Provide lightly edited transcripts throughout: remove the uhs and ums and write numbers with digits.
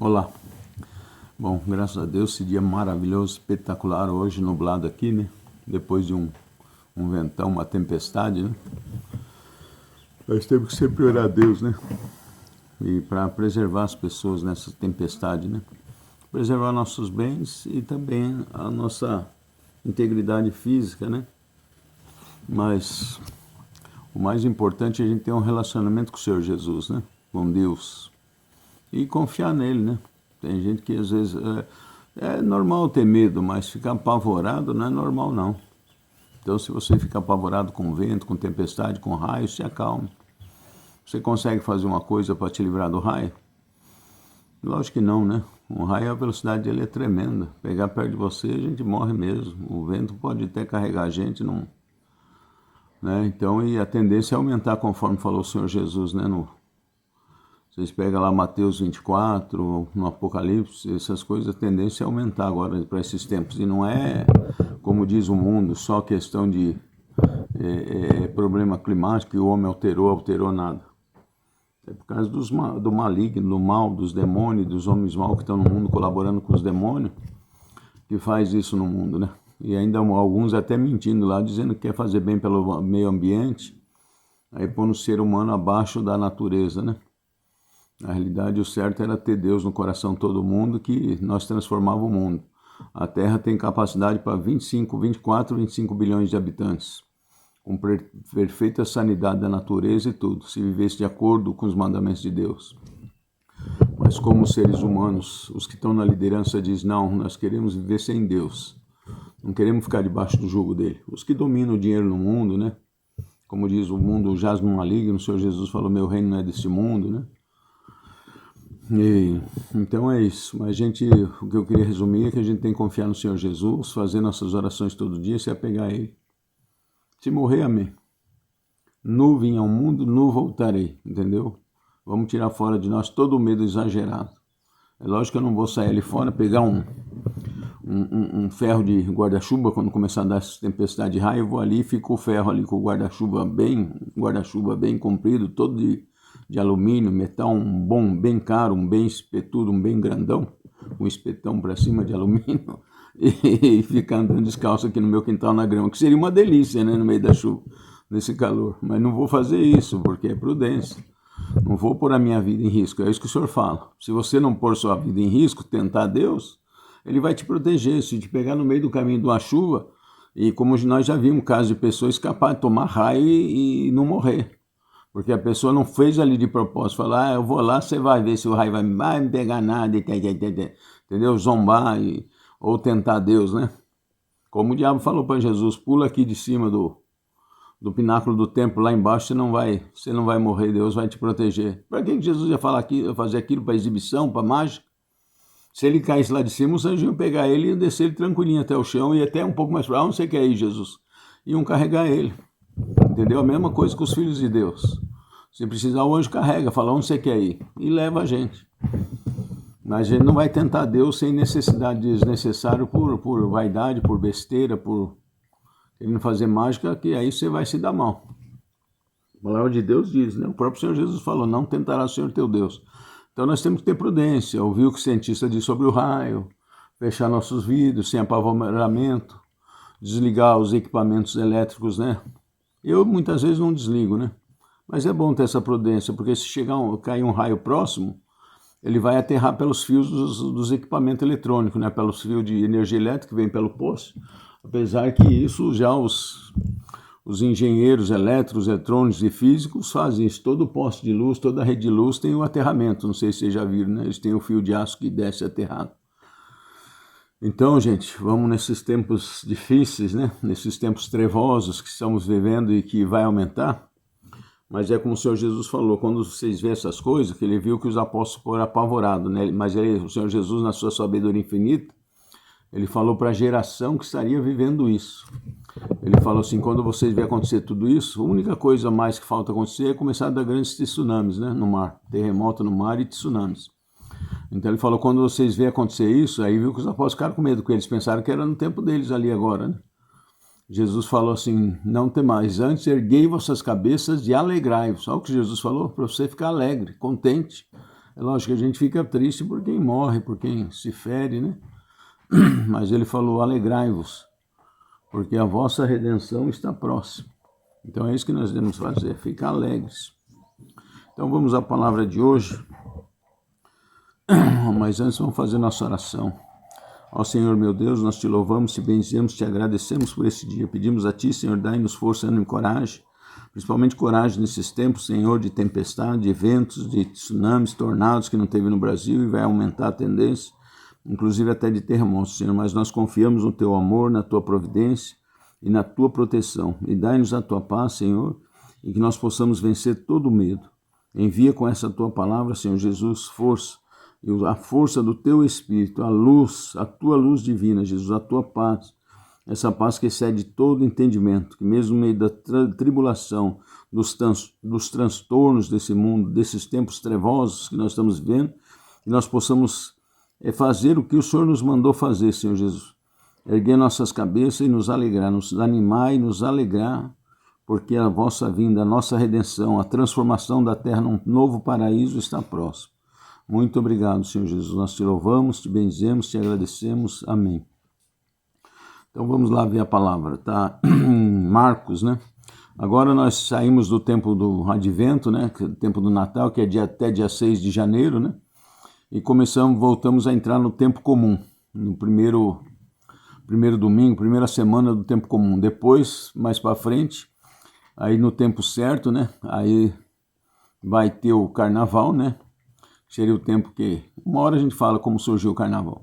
Olá. Bom, graças a Deus, esse dia maravilhoso, espetacular hoje, nublado aqui, né? Depois de um ventão, uma tempestade, né? Nós temos que sempre orar a Deus, né? E para preservar as pessoas nessa tempestade, né? Preservar nossos bens e também a nossa integridade física, né? Mas o mais importante é a gente ter um relacionamento com o Senhor Jesus, né? Com Deus. E confiar nele, né? Tem gente que às vezes é normal ter medo, mas ficar apavorado não é normal não. Então se você fica apavorado com vento, com tempestade, com raio, se acalme. Você consegue fazer uma coisa para te livrar do raio? Lógico que não, né? Um raio, a velocidade dele é tremenda. Pegar perto de você, a gente morre mesmo. O vento pode até carregar a gente, não, né? Então, e a tendência é aumentar, conforme falou o Senhor Jesus, né? Vocês pegam lá Mateus 24, no Apocalipse, essas coisas, a tendência é aumentar agora para esses tempos. E não é, como diz o mundo, só questão de problema climático, que o homem alterou nada. É por causa do maligno, do mal, dos demônios, dos homens maus que estão no mundo colaborando com os demônios, que faz isso no mundo, né? E ainda alguns até mentindo lá, dizendo que quer fazer bem pelo meio ambiente, aí pondo o ser humano abaixo da natureza, né? Na realidade, o certo era ter Deus no coração de todo mundo, que nós transformávamos o mundo. A Terra tem capacidade para 24, 25 bilhões de habitantes, com perfeita sanidade da natureza e tudo, se vivesse de acordo com os mandamentos de Deus. Mas como seres humanos, os que estão na liderança dizem, não, nós queremos viver sem Deus. Não queremos ficar debaixo do jugo dele. Os que dominam o dinheiro no mundo, né? Como diz o mundo jaz no maligno, o Senhor Jesus falou, meu reino não é desse mundo, né? Então é isso, mas o que eu queria resumir é que a gente tem que confiar no Senhor Jesus, fazer nossas orações todo dia, se apegar a Ele. Se morrer, amém. Nu vim ao mundo, nu voltarei, entendeu? Vamos tirar fora de nós todo o medo exagerado. É lógico que eu não vou sair ali fora, pegar um ferro de guarda-chuva, quando começar a dar essa tempestade de raio, eu vou ali e fico o ferro ali com o guarda-chuva bem comprido, todo de alumínio, metal, um bom, bem caro, um bem espetudo, um bem grandão, um espetão para cima de alumínio, e ficar andando descalço aqui no meu quintal na grama, que seria uma delícia, né, no meio da chuva, nesse calor. Mas não vou fazer isso, porque é prudência. Não vou pôr a minha vida em risco, é isso que o Senhor fala. Se você não pôr sua vida em risco, tentar Deus, Ele vai te proteger. Se te pegar no meio do caminho de uma chuva, e como nós já vimos casos de pessoas escapar de tomar raio e não morrer. Porque a pessoa não fez ali de propósito, falar, eu vou lá, você vai ver se o raio vai me pegar nada, entendeu? Zombar ou tentar Deus, né? Como o diabo falou para Jesus, pula aqui de cima do pináculo do templo, lá embaixo você não vai morrer, Deus vai te proteger. Para que Jesus ia fazer aquilo para exibição, para mágica? Se ele caísse lá de cima, os anjos iam pegar ele e descer ele tranquilinho até o chão e até um pouco mais para onde você quer ir, Jesus? Iam carregar ele. Entendeu? A mesma coisa com os filhos de Deus. Se precisar, o anjo carrega, fala onde você quer ir e leva a gente. Mas a gente não vai tentar Deus sem necessidade desnecessária, por vaidade, por besteira, por querendo fazer mágica, que aí você vai se dar mal. A palavra de Deus diz, né? O próprio Senhor Jesus falou, não tentará o Senhor teu Deus. Então nós temos que ter prudência, ouvir o que o cientista diz sobre o raio, fechar nossos vidros sem apavoramento, desligar os equipamentos elétricos, né? Eu muitas vezes não desligo, né? Mas é bom ter essa prudência, porque se cair um raio próximo, ele vai aterrar pelos fios dos equipamentos eletrônicos, né? Pelos fios de energia elétrica que vem pelo poste. Apesar que isso já os engenheiros elétricos, eletrônicos e físicos fazem isso. Todo poste de luz, toda rede de luz tem o aterramento. Não sei se vocês já viram, né? Eles têm o fio de aço que desce aterrado. Então, gente, vamos nesses tempos difíceis, né? Nesses tempos trevosos que estamos vivendo e que vai aumentar. Mas é como o Senhor Jesus falou, quando vocês vêem essas coisas, que ele viu que os apóstolos foram apavorados, né? Mas o Senhor Jesus, na sua sabedoria infinita, ele falou para a geração que estaria vivendo isso. Ele falou assim, quando vocês verem acontecer tudo isso, a única coisa mais que falta acontecer é começar a dar grandes tsunamis, né? No mar, terremoto no mar e tsunamis. Então ele falou, quando vocês verem acontecer isso, aí viu que os apóstolos ficaram com medo, porque eles pensaram que era no tempo deles ali agora, né? Jesus falou assim, não temais, antes erguei vossas cabeças e alegrai-vos. Olha o que Jesus falou, para você ficar alegre, contente. É lógico que a gente fica triste por quem morre, por quem se fere, né? Mas ele falou, alegrai-vos, porque a vossa redenção está próxima. Então é isso que nós devemos fazer, ficar alegres. Então vamos à palavra de hoje, mas antes vamos fazer nossa oração. Ó Senhor meu Deus, nós te louvamos, te bendizemos, te agradecemos por esse dia. Pedimos a ti, Senhor, dai-nos força, ânimo e coragem, principalmente coragem nesses tempos, Senhor, de tempestade, de ventos, de tsunamis, tornados que não teve no Brasil e vai aumentar a tendência, inclusive até de terremotos, Senhor. Mas nós confiamos no teu amor, na tua providência e na tua proteção. E dai-nos a tua paz, Senhor, e que nós possamos vencer todo o medo. Envia com essa tua palavra, Senhor Jesus, força, e a força do teu Espírito, a luz, a tua luz divina, Jesus, a tua paz, essa paz que excede todo entendimento, que mesmo no meio da tribulação, dos transtornos desse mundo, desses tempos trevosos que nós estamos vivendo, que nós possamos fazer o que o Senhor nos mandou fazer, Senhor Jesus, erguer nossas cabeças e nos alegrar, nos animar e nos alegrar, porque a vossa vinda, a nossa redenção, a transformação da terra num novo paraíso está próximo. Muito obrigado, Senhor Jesus. Nós te louvamos, te benzemos, te agradecemos. Amém. Então vamos lá ver a palavra, tá? Marcos, né? Agora nós saímos do tempo do Advento, né? Tempo do Natal, que é até dia 6 de janeiro, né? E voltamos a entrar no tempo comum, no primeiro domingo, primeira semana do tempo comum. Depois, mais para frente, aí no tempo certo, né? Aí vai ter o carnaval, né? Seria o tempo que... Uma hora a gente fala como surgiu o carnaval.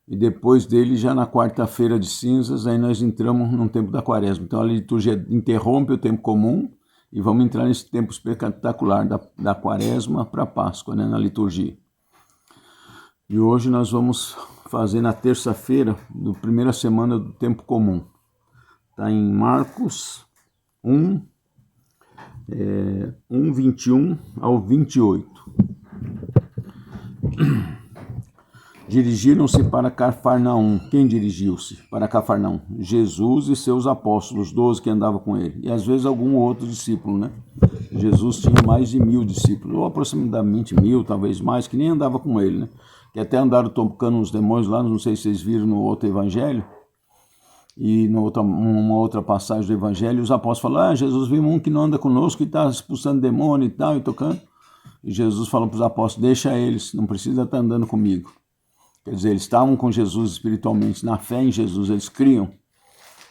E depois dele, já na quarta-feira de cinzas, aí nós entramos no tempo da quaresma. Então a liturgia interrompe o tempo comum e vamos entrar nesse tempo espetacular da quaresma para a Páscoa, né, na liturgia. E hoje nós vamos fazer na terça-feira, da primeira semana do tempo comum. Está em Marcos 21 ao 28. Dirigiram-se para Cafarnaum. Quem dirigiu-se para Cafarnaum? Jesus e seus apóstolos, 12 que andavam com ele. E às vezes algum outro discípulo, né? Jesus tinha mais de 1.000 discípulos, ou aproximadamente 1.000, talvez mais, que nem andava com ele, né? Que até andaram tocando uns demônios lá, não sei se vocês viram no outro evangelho. E numa outra passagem do evangelho, os apóstolos falaram, Jesus viu um que não anda conosco, que está expulsando demônio e tal, e tocando. E Jesus falou para os apóstolos, deixa eles, não precisa estar andando comigo. Quer dizer, eles estavam com Jesus espiritualmente, na fé em Jesus, eles criam.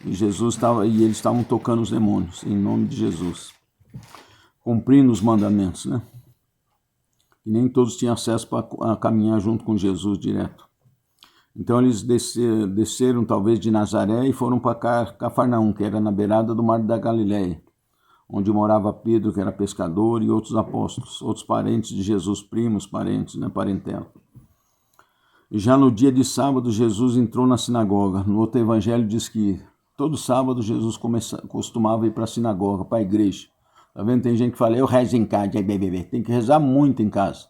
E eles estavam tocando os demônios, em nome de Jesus. Cumprindo os mandamentos, né? E nem todos tinham acesso para caminhar junto com Jesus direto. Então eles desceram talvez de Nazaré e foram para Cafarnaum, que era na beirada do mar da Galileia, onde morava Pedro, que era pescador, e outros apóstolos, outros parentes de Jesus, primos, parentes, né, parentela. E já no dia de sábado, Jesus entrou na sinagoga. No outro evangelho diz que todo sábado Jesus costumava ir para a sinagoga, para a igreja. Tá vendo? Tem gente que fala, eu rezo em casa, tem que rezar muito em casa.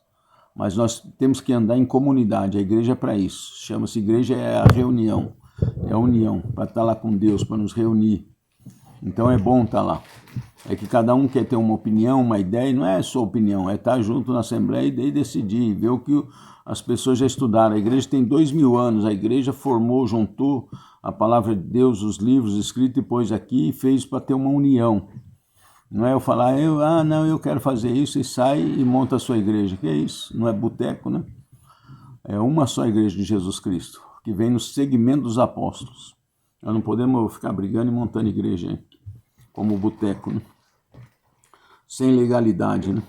Mas nós temos que andar em comunidade, a igreja é para isso. Chama-se igreja, é a reunião, é a união, para estar lá com Deus, para nos reunir. Então é bom estar lá. É que cada um quer ter uma opinião, uma ideia, não é sua opinião, é estar junto na Assembleia e decidir, ver o que as pessoas já estudaram. A igreja tem 2.000 anos, a igreja formou, juntou a palavra de Deus, os livros escritos e pôs aqui e fez para ter uma união. Não é eu falar, eu quero fazer isso e sai e monta a sua igreja. Que é isso? Não é boteco, né? É uma só igreja de Jesus Cristo, que vem no segmento dos apóstolos. Nós não podemos ficar brigando e montando igreja, hein? Como boteco, né? Sem legalidade, né?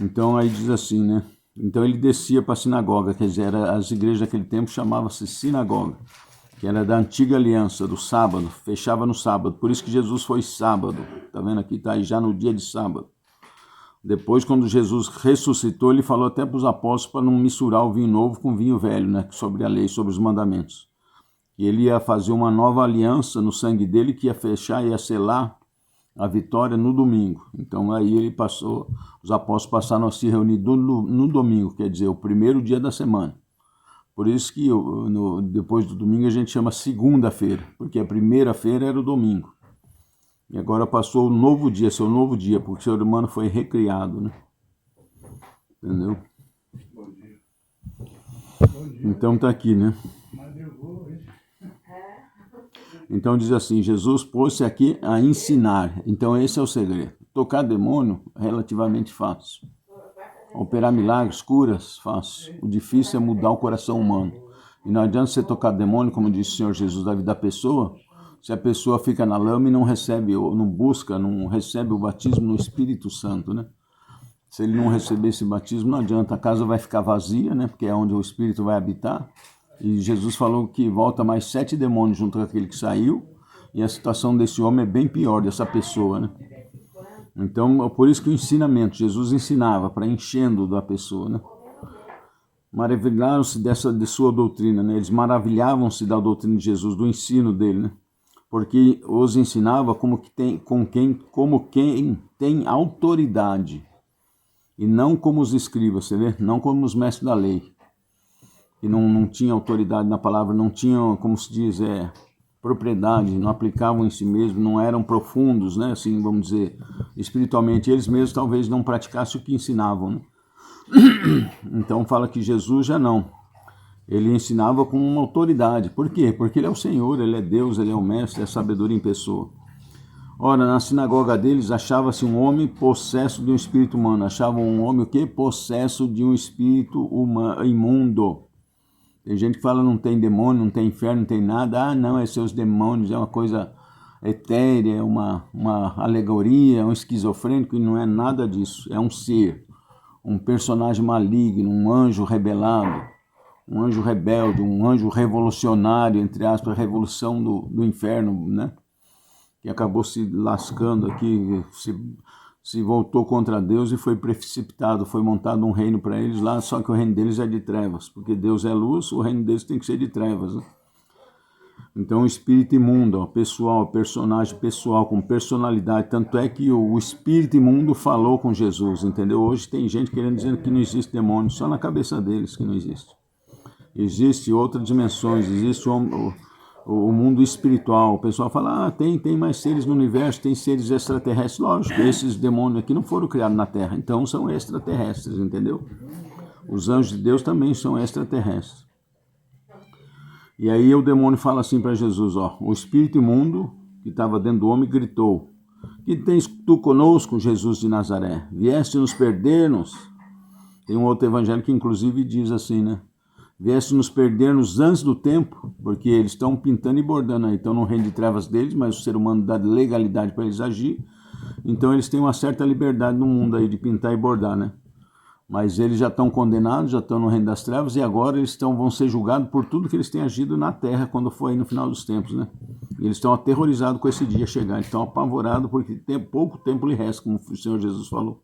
Então aí diz assim, né? Então ele descia para a sinagoga, quer dizer, as igrejas daquele tempo chamavam-se sinagoga, que era da antiga aliança, do sábado, fechava no sábado, por isso que Jesus foi sábado, tá vendo aqui, tá aí já no dia de sábado. Depois, quando Jesus ressuscitou, ele falou até para os apóstolos para não misturar o vinho novo com o vinho velho, né, sobre a lei, sobre os mandamentos. E ele ia fazer uma nova aliança no sangue dele, que ia fechar, ia selar a vitória no domingo. Então aí os apóstolos passaram a se reunir no domingo, quer dizer, o primeiro dia da semana, Por isso que depois do domingo a gente chama segunda-feira, porque a primeira-feira era o domingo. E agora passou o novo dia, seu novo dia, porque o ser humano foi recriado, né? Entendeu? Bom dia. Então tá aqui, né? Mas eu vou, hein? Então diz assim, Jesus pôs-se aqui a ensinar. Então esse é o segredo. Tocar demônio é relativamente fácil. Operar milagres, curas, fácil. O difícil é mudar o coração humano. E não adianta você tocar demônio, como disse o Senhor Jesus, da vida da pessoa, se a pessoa fica na lama e não recebe, ou não busca, não recebe o batismo no Espírito Santo, né? Se ele não receber esse batismo, não adianta, a casa vai ficar vazia, né? Porque é onde o Espírito vai habitar. E Jesus falou que volta mais 7 demônios junto com aquele que saiu, e a situação desse homem é bem pior, dessa pessoa, né? Então, por isso que o ensinamento, Jesus ensinava para enchendo da pessoa, né? Maravilharam-se de sua doutrina, né? Eles maravilhavam-se da doutrina de Jesus, do ensino dele, né? Porque os ensinava como quem tem autoridade, e não como os escribas, você vê? Não como os mestres da lei, que não tinham autoridade na palavra, não tinham, como se diz, propriedade, não aplicavam em si mesmos, não eram profundos, né? Assim, vamos dizer, espiritualmente, eles mesmos talvez não praticassem o que ensinavam, né? Então fala que Jesus já não. Ele ensinava com uma autoridade. Por quê? Porque ele é o Senhor, ele é Deus, ele é o Mestre, é a sabedoria em pessoa. Ora, na sinagoga deles achava-se um homem possesso de um espírito humano. Achavam um homem o quê? Possesso de um espírito imundo. Tem gente que fala não tem demônio, não tem inferno, não tem nada. Ah, não, é seus demônios, é uma coisa etérea, uma alegoria, um esquizofrênico, e não é nada disso. É um ser, um personagem maligno, um anjo rebelado, um anjo rebelde, um anjo revolucionário, entre aspas, a revolução do inferno, né? Que acabou se lascando aqui, se voltou contra Deus e foi precipitado, foi montado um reino para eles lá, só que o reino deles é de trevas, porque Deus é luz, o reino deles tem que ser de trevas, né? Então o espírito imundo, ó, pessoal, personagem pessoal, com personalidade, tanto é que o espírito imundo falou com Jesus, entendeu? Hoje tem gente querendo dizer que não existe demônio, só na cabeça deles que não existe. Existe outras dimensões, existe o mundo espiritual. O pessoal fala, tem mais seres no universo, tem seres extraterrestres. Lógico, esses demônios aqui não foram criados na Terra, então são extraterrestres, entendeu? Os anjos de Deus também são extraterrestres. E aí o demônio fala assim para Jesus, ó, o espírito imundo que estava dentro do homem gritou, que tens tu conosco, Jesus de Nazaré? Vieste nos perder-nos? Tem um outro evangelho que inclusive diz assim, né? Viesse nos perder-nos antes do tempo, porque eles estão pintando e bordando aí, estão no reino de trevas deles, mas o ser humano dá legalidade para eles agir, então eles têm uma certa liberdade no mundo aí de pintar e bordar, né? Mas eles já estão condenados, já estão no reino das trevas, e agora eles vão ser julgados por tudo que eles têm agido na terra quando foi aí no final dos tempos, né? E eles estão aterrorizados com esse dia chegar, eles estão apavorados porque pouco tempo lhe resta, como o Senhor Jesus falou.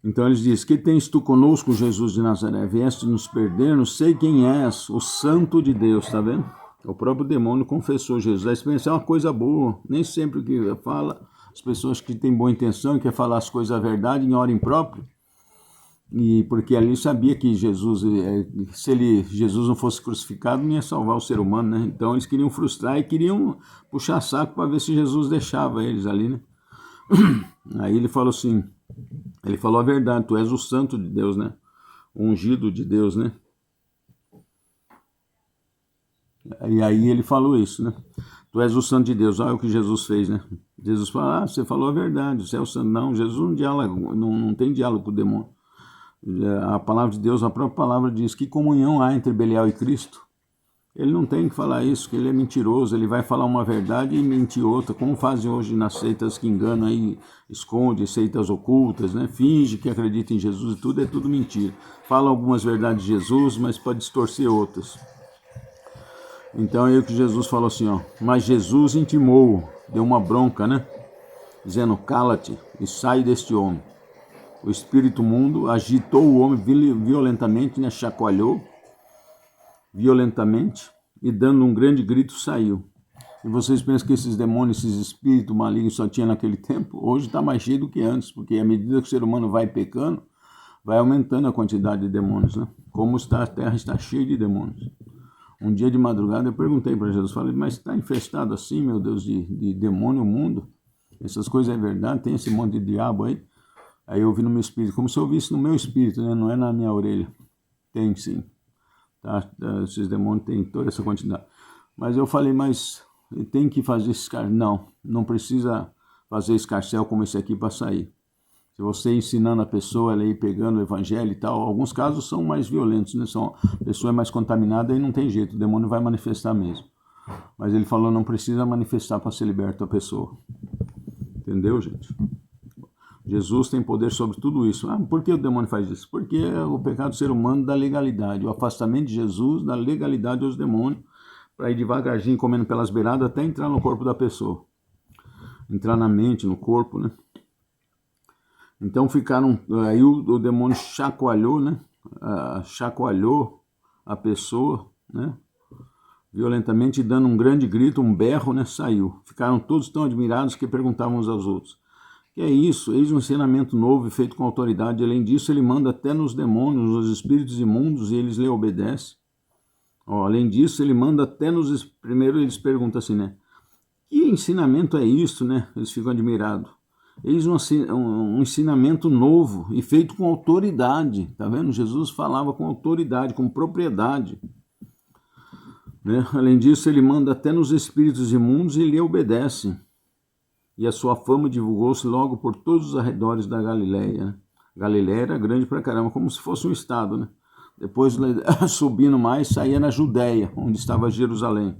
Então eles dizem, que tens tu conosco, Jesus de Nazaré? Vieste nos perder, não sei quem és, o santo de Deus, tá vendo? O próprio demônio confessou Jesus. A experiência é uma coisa boa, nem sempre o que fala, as pessoas que têm boa intenção e querem falar as coisas à verdade em hora imprópria, e porque ali sabia que Jesus, se Jesus não fosse crucificado, não ia salvar o ser humano, né? Então eles queriam frustrar e queriam puxar saco para ver se Jesus deixava eles ali, né? Aí ele falou assim, ele falou a verdade, tu és o santo de Deus, né? O ungido de Deus, né? E aí ele falou isso, né? Tu és o santo de Deus, olha o que Jesus fez, né? Jesus fala, você falou a verdade, você é o santo. Não, Jesus não dialoga, não tem diálogo com o demônio. A palavra de Deus, a própria palavra diz, que comunhão há entre Belial e Cristo? Ele não tem que falar isso, que ele é mentiroso, ele vai falar uma verdade e mentir outra, como fazem hoje nas seitas que enganam aí, esconde, seitas ocultas, né? Finge que acredita em Jesus e tudo é tudo mentira. Fala algumas verdades de Jesus, mas pode distorcer outras. Então é o que Jesus falou assim, ó, mas Jesus intimou, deu uma bronca, né? Dizendo, cala-te e sai deste homem. O espírito mundo agitou o homem violentamente, né? Chacoalhou violentamente e dando um grande grito saiu. E vocês pensam que esses demônios, esses espíritos malignos só tinha naquele tempo? Hoje está mais cheio do que antes, porque à medida que o ser humano vai pecando, vai aumentando a quantidade de demônios, né? Como a terra está cheia de demônios. Um dia de madrugada eu perguntei para Jesus, falei, mas está infestado assim, meu Deus, de demônio o mundo? Essas coisas é verdade? Tem esse monte de diabo aí? Aí eu ouvi no meu espírito, como se eu ouvisse no meu espírito, né? Não é na minha orelha. Tem sim. Tá? Esses demônios têm toda essa quantidade. Mas eu falei, mas tem que fazer escarcel. Não precisa fazer escarcel como esse aqui para sair. Se você ensinando a pessoa, ela ir pegando o evangelho e tal, alguns casos são mais violentos, né? A pessoa é mais contaminada e não tem jeito, o demônio vai manifestar mesmo. Mas ele falou, não precisa manifestar para ser liberta a pessoa. Entendeu, gente? Jesus tem poder sobre tudo isso. Ah, por que o demônio faz isso? Porque é o pecado do ser humano da legalidade, o afastamento de Jesus da legalidade dos demônios, para ir devagarzinho comendo pelas beiradas até entrar no corpo da pessoa. Entrar na mente, no corpo, né? Então ficaram, aí o demônio chacoalhou, né? Chacoalhou a pessoa, né? Violentamente, dando um grande grito, um berro, né? Saiu. Ficaram todos tão admirados que perguntavam uns aos outros. Que é isso? Eis um ensinamento novo e feito com autoridade. Além disso, ele manda até nos demônios, nos espíritos imundos, e eles lhe obedecem. Além disso, ele manda até nos... Primeiro eles perguntam assim, né? Que ensinamento é isso, né? Eles ficam admirados. Eis um ensinamento novo e feito com autoridade. Tá vendo? Jesus falava com autoridade, com propriedade. Né? Além disso, ele manda até nos espíritos imundos e lhe obedecem. E a sua fama divulgou-se logo por todos os arredores da Galileia. Né? Galileia era grande pra caramba, como se fosse um estado, né? Depois, subindo mais, saía na Judéia, onde estava Jerusalém.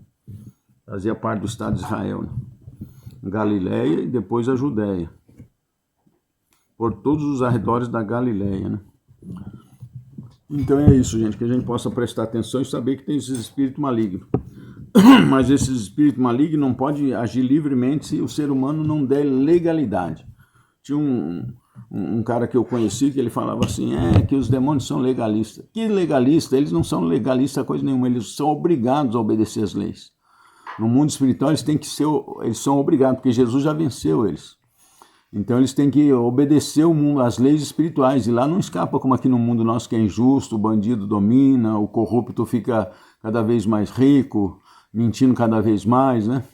Fazia parte do estado de Israel. Né? Galileia e depois a Judéia. Por todos os arredores da Galileia. Né? Então é isso, gente, que a gente possa prestar atenção e saber que tem esses espíritos malignos. Mas esses espíritos malignos não podem agir livremente se o ser humano não der legalidade. Tinha um cara que eu conheci que ele falava assim, que os demônios são legalistas. Que legalista? Eles não são legalistas coisa nenhuma, eles são obrigados a obedecer as leis. No mundo espiritual eles são obrigados, porque Jesus já venceu eles. Então eles têm que obedecer o mundo, as leis espirituais, e lá não escapa como aqui no mundo nosso que é injusto, o bandido domina, o corrupto fica cada vez mais rico, mentindo cada vez mais, né?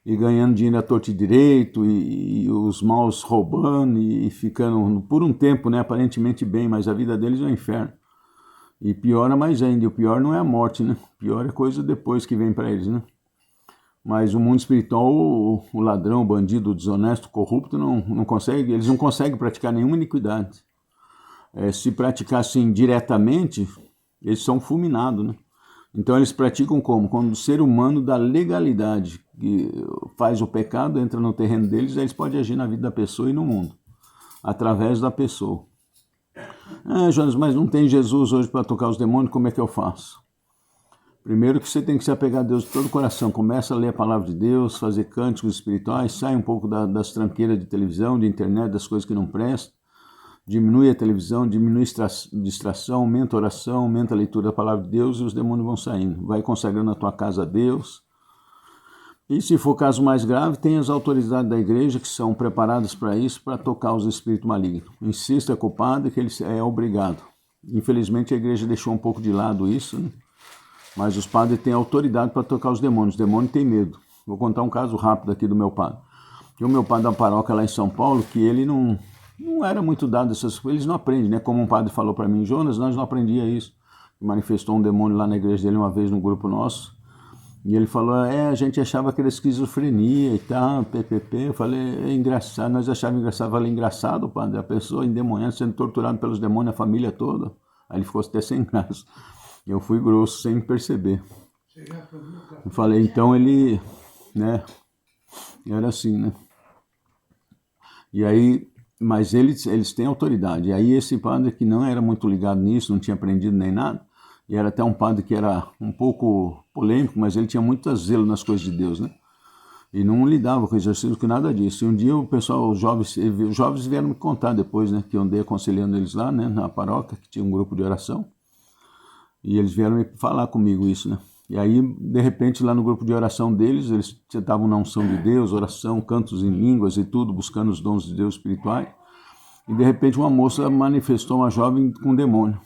E ganhando dinheiro à torto e direito, e os maus roubando e ficando por um tempo, né, aparentemente bem, mas a vida deles é um inferno. E piora mais ainda, e o pior não é a morte, né? O pior é coisa depois que vem para eles, né? Mas o mundo espiritual, o ladrão, o bandido, o desonesto, o corrupto, eles não conseguem praticar nenhuma iniquidade. Se praticassem diretamente, eles são fulminados, né? Então eles praticam como? Quando o ser humano da legalidade que faz o pecado, entra no terreno deles, eles podem agir na vida da pessoa e no mundo, através da pessoa. Jonas, mas não tem Jesus hoje para tocar os demônios, como é que eu faço? Primeiro que você tem que se apegar a Deus de todo o coração. Começa a ler a palavra de Deus, fazer cânticos espirituais, sai um pouco das tranqueiras de televisão, de internet, das coisas que não prestam. Diminui a televisão, diminui a distração, aumenta a oração, aumenta a leitura da palavra de Deus e os demônios vão saindo. Vai consagrando a tua casa a Deus. E se for caso mais grave, tem as autoridades da igreja que são preparadas para isso, para tocar os espíritos malignos. Insista com o padre que ele é obrigado. Infelizmente a igreja deixou um pouco de lado isso, né? Mas os padres têm autoridade para tocar os demônios. O demônio tem medo. Vou contar um caso rápido aqui do meu padre. Tinha o meu padre da paróquia lá em São Paulo, que ele não era muito dado a essas coisas. Eles não aprendem, né? Como um padre falou para mim, Jonas, nós não aprendia isso. Manifestou um demônio lá na igreja dele uma vez no grupo nosso. E ele falou, a gente achava que era esquizofrenia e tal, PPP. Eu falei, é engraçado. Nós achávamos engraçado. Eu falei, engraçado, padre, a pessoa endemoniada, sendo torturada pelos demônios, a família toda. Aí ele ficou até sem graça. Eu fui grosso sem perceber. Eu falei, então ele, né, era assim, né? E aí, mas eles têm autoridade. E aí esse padre que não era muito ligado nisso, não tinha aprendido nem nada, e era até um padre que era um pouco polêmico, mas ele tinha muito zelo nas coisas de Deus, né? E não lidava com exercício, com nada disso. E um dia o pessoal, os jovens vieram me contar depois, né, que eu andei aconselhando eles lá, né, na paróquia, que tinha um grupo de oração. E eles vieram me falar comigo isso, né? E aí, de repente, lá no grupo de oração deles, eles estavam na unção de Deus, oração, cantos em línguas e tudo, buscando os dons de Deus espirituais. E de repente uma moça manifestou uma jovem com um demônio.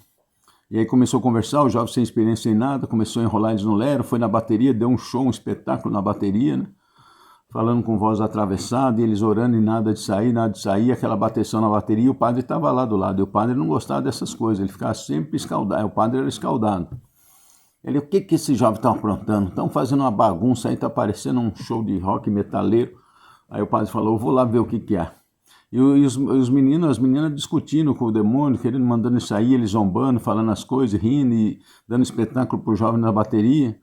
E aí começou a conversar, o jovem sem experiência, sem nada, começou a enrolar eles no lero, foi na bateria, deu um show, um espetáculo na bateria, né? Falando com voz atravessada, e eles orando e nada de sair, aquela bateção na bateria, e o padre estava lá do lado, e o padre não gostava dessas coisas, ele ficava sempre escaldado, o padre era escaldado. Ele, o que esse jovem está aprontando? Estão fazendo uma bagunça aí, está parecendo um show de rock metaleiro. Aí o padre falou, eu vou lá ver o que é. E os meninos, as meninas discutindo com o demônio, querendo, mandando ele sair, eles zombando, falando as coisas, rindo e dando espetáculo pro jovem na bateria,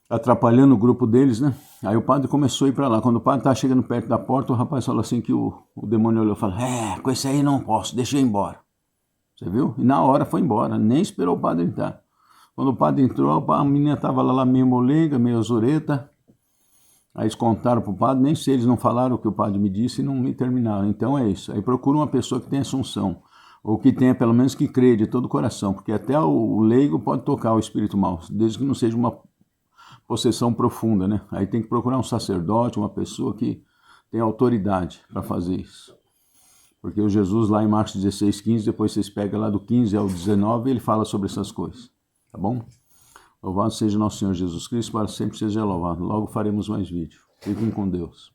atrapalhando o grupo deles, né? Aí o padre começou a ir para lá. Quando o padre estava chegando perto da porta, o rapaz falou assim que o demônio olhou e falou, com esse aí não posso, deixa eu ir embora. Você viu? E na hora foi embora, nem esperou o padre entrar. Quando o padre entrou, a menina estava lá meio molenga, meio zureta. Aí eles contaram para o padre, nem sei, eles não falaram o que o padre me disse e não me terminaram. Então é isso. Aí procura uma pessoa que tenha assunção, ou que tenha pelo menos que crê de todo o coração, porque até o leigo pode tocar o espírito mau, desde que não seja uma possessão profunda, né? Aí tem que procurar um sacerdote, uma pessoa que tenha autoridade para fazer isso. Porque o Jesus lá em Marcos 16:15, depois vocês pegam lá do 15 ao 19, ele fala sobre essas coisas. Tá bom? Louvado seja nosso Senhor Jesus Cristo, para sempre seja louvado. Logo faremos mais vídeo. Fiquem com Deus.